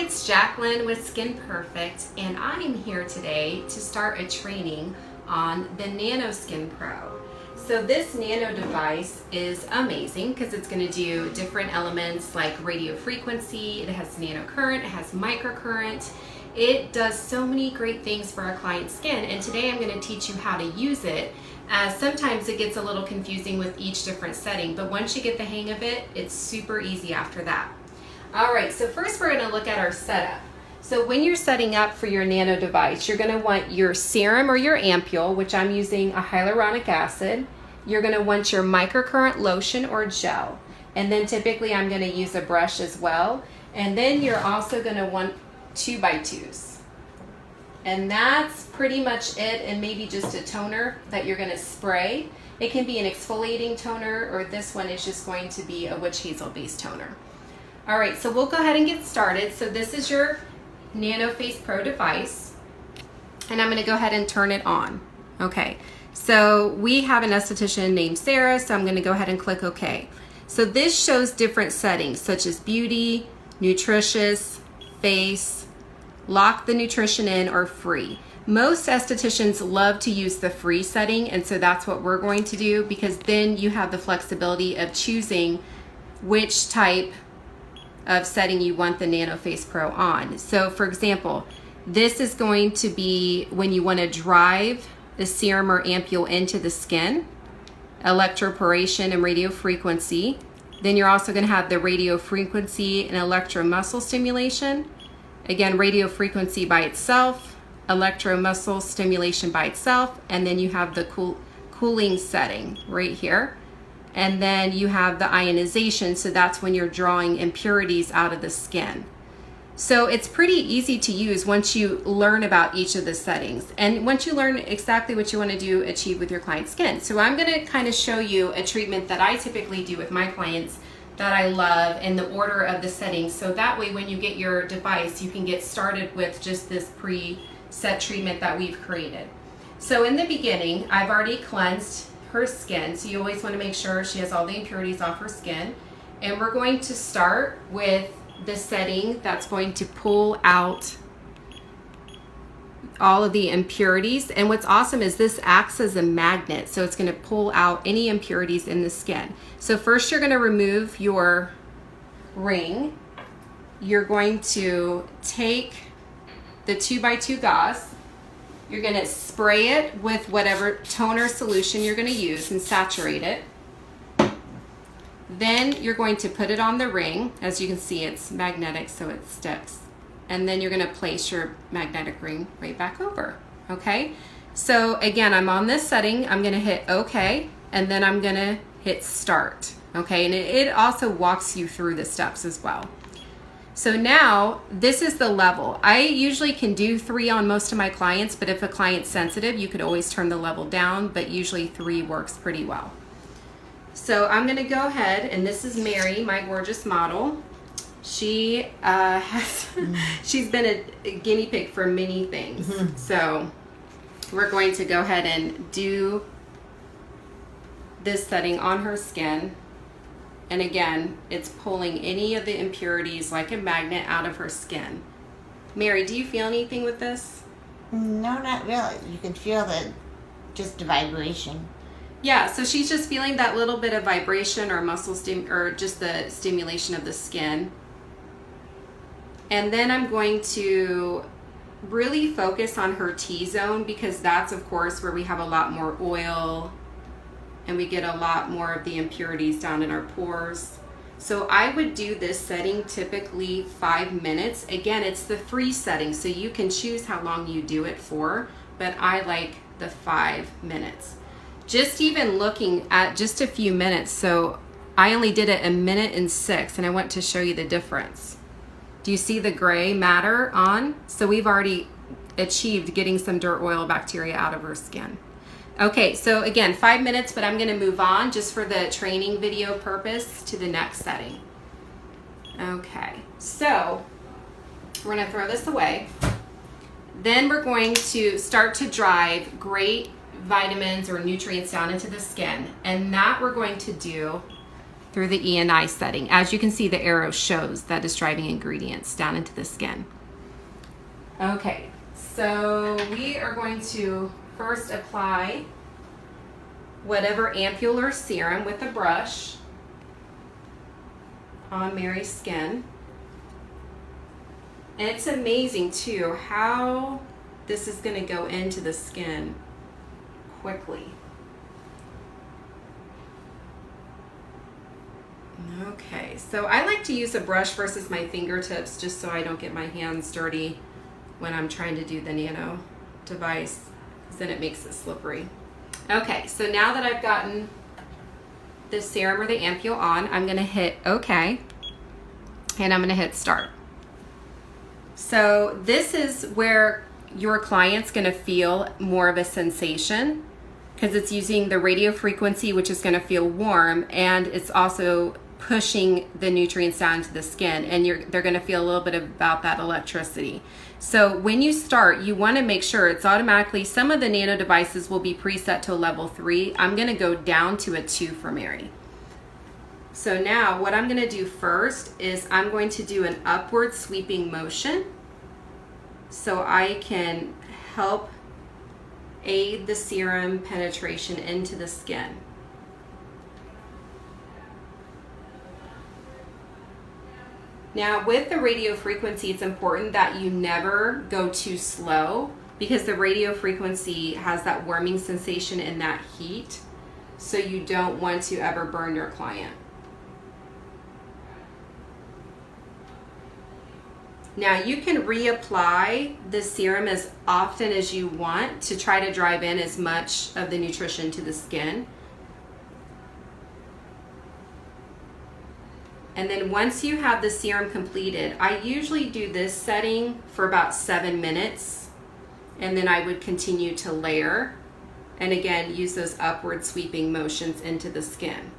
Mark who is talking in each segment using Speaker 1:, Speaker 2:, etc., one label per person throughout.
Speaker 1: it's Jacqueline with Skin Perfect, and I'm here today to start a training on the Nanoskin Pro. So this nano device is amazing because it's going to do different elements like radio frequency, it has nanocurrent, it has microcurrent. It does so many great things for our client's skin, and today I'm going to teach you how to use it, as sometimes it gets a little confusing with each different setting, but once you get the hang of it, it's super easy after that. Alright, so first we're going to look at our setup. So when you're setting up for your nano device, you're going to want your serum or your ampule, which I'm using a hyaluronic acid. You're going to want your microcurrent lotion or gel, and then typically I'm going to use a brush as well. And then you're also going to want 2x2s. And that's pretty much it, and maybe just a toner that you're going to spray. It can be an exfoliating toner, or this one is just going to be a witch hazel based toner. Alright, so we'll go ahead and get started. So this is your NanoFace Pro device, and I'm going to go ahead and turn it on. Okay, so we have an esthetician named Sarah, so I'm going to go ahead and click OK. So this shows different settings such as beauty, nutritious, face, lock the nutrition in, or free. Most estheticians love to use the free setting, and so that's what we're going to do, because then you have the flexibility of choosing which type of setting you want the NanoFace Pro on. So for example, this is going to be when you want to drive the serum or ampule into the skin, electroporation and radio frequency. Then you're also going to have the radio frequency and electromuscle stimulation. Again, radio frequency by itself, electromuscle stimulation by itself, and then you have the cooling setting right here. And then you have the ionization, so that's when you're drawing impurities out of the skin. So it's pretty easy to use once you learn about each of the settings, and once you learn exactly what you want to achieve with your client's skin. So I'm going to kind of show you a treatment that I typically do with my clients that I love in the order of the settings, so that way when you get your device you can get started with just this pre-set treatment that we've created. So in the beginning, I've already cleansed her skin, so you always want to make sure she has all the impurities off her skin, and we're going to start with the setting that's going to pull out all of the impurities. And what's awesome is this acts as a magnet, so it's going to pull out any impurities in the skin. So first you're going to remove your ring. You're going to take the 2x2 gauze. You're going to spray it with whatever toner solution you're going to use and saturate it. Then you're going to put it on the ring. As you can see, it's magnetic, so it sticks. And then you're going to place your magnetic ring right back over. Okay, so again, I'm on this setting. I'm going to hit OK, and then I'm going to hit start. Okay, and it also walks you through the steps as well. So now this is the level. I usually can do 3 on most of my clients, but if a client's sensitive, you could always turn the level down, but usually 3 works pretty well. So I'm going to go ahead, and this is Mary, my gorgeous model. She she's been a guinea pig for many things. So we're going to go ahead and do this setting on her skin. And again, it's pulling any of the impurities like a magnet out of her skin. Mary, do you feel anything with this?
Speaker 2: No, not really. You can feel just the vibration.
Speaker 1: Yeah, so she's just feeling that little bit of vibration or muscle or just the stimulation of the skin. And then I'm going to really focus on her T-zone, because that's of course where we have a lot more oil and we get a lot more of the impurities down in our pores. So I would do this setting typically 5 minutes. Again, it's the free setting, so you can choose how long you do it for, but I like the 5 minutes. Just even looking at just a few minutes, so I only did it 1 minute and 6, and I want to show you the difference. Do you see the gray matter on? So we've already achieved getting some dirt, oil, bacteria out of her skin. Okay, so again, 5 minutes, but I'm going to move on just for the training video purpose to the next setting. Okay, so we're going to throw this away. Then we're going to start to drive great vitamins or nutrients down into the skin, and that we're going to do through the E&I setting. As you can see, the arrow shows that it's driving ingredients down into the skin. Okay, so we are going to first apply whatever ampular serum with a brush on Mary's skin. And it's amazing too how this is going to go into the skin quickly. Okay, so I like to use a brush versus my fingertips just so I don't get my hands dirty when I'm trying to do the nano device, because then it makes it slippery. Okay, so now that I've gotten the serum or the ampule on, I'm going to hit OK, and I'm going to hit start. So this is where your client's going to feel more of a sensation, because it's using the radio frequency, which is going to feel warm, and it's also pushing the nutrients down to the skin, and they're going to feel a little bit about that electricity. So when you start, you want to make sure it's automatically, some of the nano devices will be preset to a level 3. I'm going to go down to a 2 for Mary. So now what I'm going to do first is I'm going to do an upward sweeping motion so I can help aid the serum penetration into the skin. Now with the radio frequency, it's important that you never go too slow, because the radio frequency has that warming sensation and that heat, so you don't want to ever burn your client. Now you can reapply the serum as often as you want to try to drive in as much of the nutrition to the skin. And then once you have the serum completed, I usually do this setting for about 7 minutes, and then I would continue to layer, and again use those upward sweeping motions into the skin.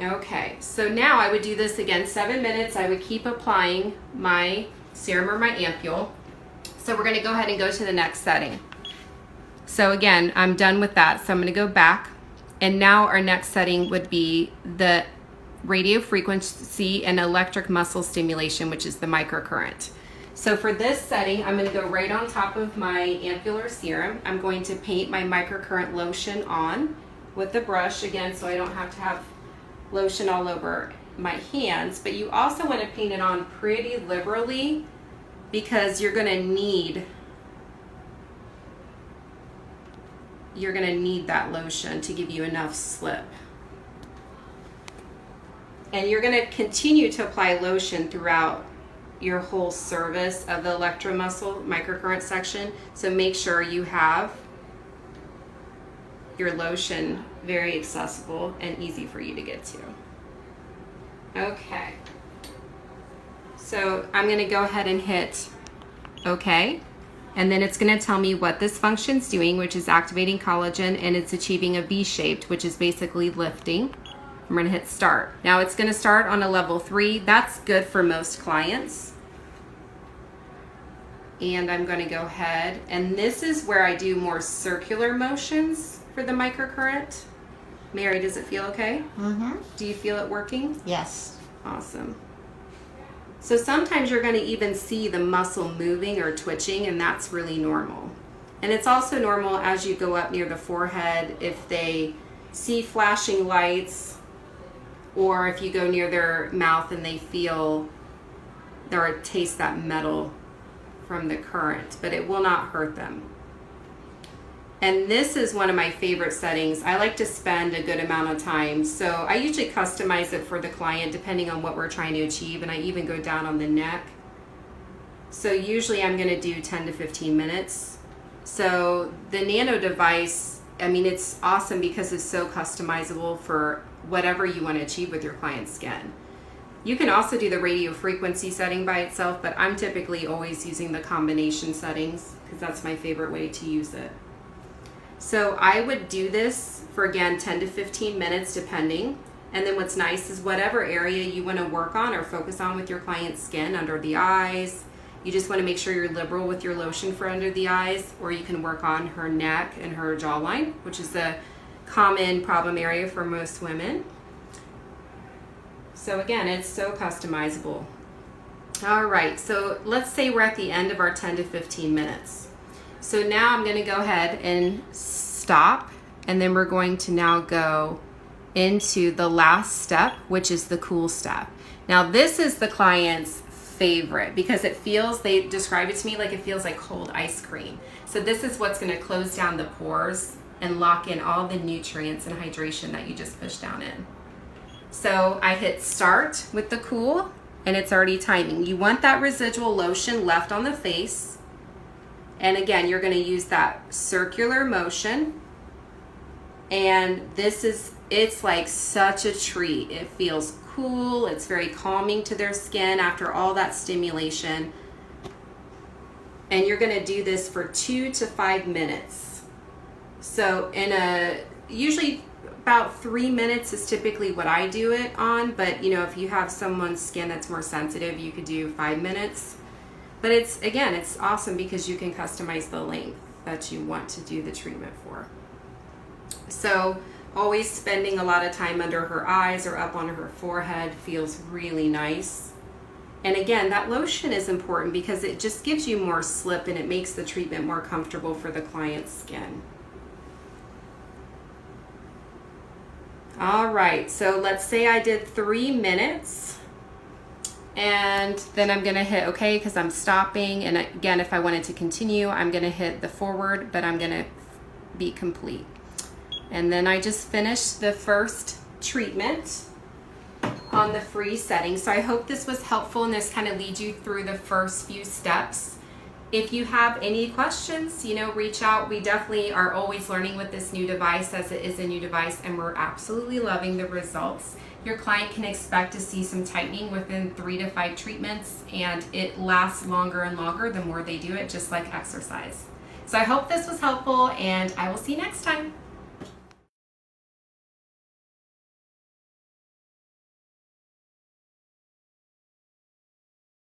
Speaker 1: Okay, so now I would do this again 7 minutes. I would keep applying my serum or my ampule. So we're going to go ahead and go to the next setting. So again, I'm done with that. So I'm going to go back, and now our next setting would be the radio frequency and electric muscle stimulation, which is the microcurrent. So for this setting, I'm going to go right on top of my ampular serum. I'm going to paint my microcurrent lotion on with the brush again, so I don't have to have lotion all over my hands. But you also want to paint it on pretty liberally, because you're going to need that lotion to give you enough slip. And you're going to continue to apply lotion throughout your whole service of the electromuscle microcurrent section. So make sure you have your lotion very accessible and easy for you to get to. Okay. So I'm going to go ahead and hit OK. And then it's going to tell me what this function's doing, which is activating collagen, and it's achieving a V-shaped, which is basically lifting. I'm going to hit start. Now it's going to start on a level 3. That's good for most clients. And I'm going to go ahead, and this is where I do more circular motions for the microcurrent. Mary, does it feel okay?
Speaker 2: Mm-hmm.
Speaker 1: Do you feel it working?
Speaker 2: Yes.
Speaker 1: Awesome. So sometimes you're going to even see the muscle moving or twitching, and that's really normal. And it's also normal as you go up near the forehead if they see flashing lights, or if you go near their mouth and they feel or taste that metal from the current, but it will not hurt them. And this is one of my favorite settings. I like to spend a good amount of time. So I usually customize it for the client depending on what we're trying to achieve, and I even go down on the neck. So usually I'm going to do 10 to 15 minutes. So the nano device, I mean, it's awesome because it's so customizable for whatever you want to achieve with your client's skin. You can also do the radio frequency setting by itself, but I'm typically always using the combination settings because that's my favorite way to use it. So I would do this for, again, 10 to 15 minutes depending. And then what's nice is whatever area you want to work on or focus on with your client's skin, under the eyes, You just want to make sure you're liberal with your lotion for under the eyes, or you can work on her neck and her jawline, which is a common problem area for most women. So again, it's so customizable. All right, so let's say we're at the end of our 10 to 15 minutes. So now I'm going to go ahead and stop, and then we're going to now go into the last step, which is the cool step. Now this is the client's favorite because it feels, they describe it to me like it feels like cold ice cream. So this is what's going to close down the pores and lock in all the nutrients and hydration that you just pushed down in. So I hit start with the cool, and it's already timing. You want that residual lotion left on the face. And again, you're going to use that circular motion. And this is, it's like such a treat. It feels cool. It's very calming to their skin after all that stimulation. And you're going to do this for 2 to 5 minutes. So usually about 3 minutes is typically what I do it on, but you know, if you have someone's skin that's more sensitive, you could do 5 minutes. But it's awesome because you can customize the length that you want to do the treatment for. So always spending a lot of time under her eyes or up on her forehead feels really nice. And again, that lotion is important because it just gives you more slip and it makes the treatment more comfortable for the client's skin. All right, so let's say I did 3 minutes, and then I'm gonna hit okay because I'm stopping. And again, if I wanted to continue, I'm gonna hit the forward, but I'm gonna be complete. And then I just finished the first treatment on the free setting. So I hope this was helpful and this kind of leads you through the first few steps. If you have any questions, you know, reach out. We definitely are always learning with this new device as it is a new device, and we're absolutely loving the results. Your client can expect to see some tightening within 3 to 5 treatments, and it lasts longer and longer the more they do it, just like exercise. So I hope this was helpful, and I will see you next time.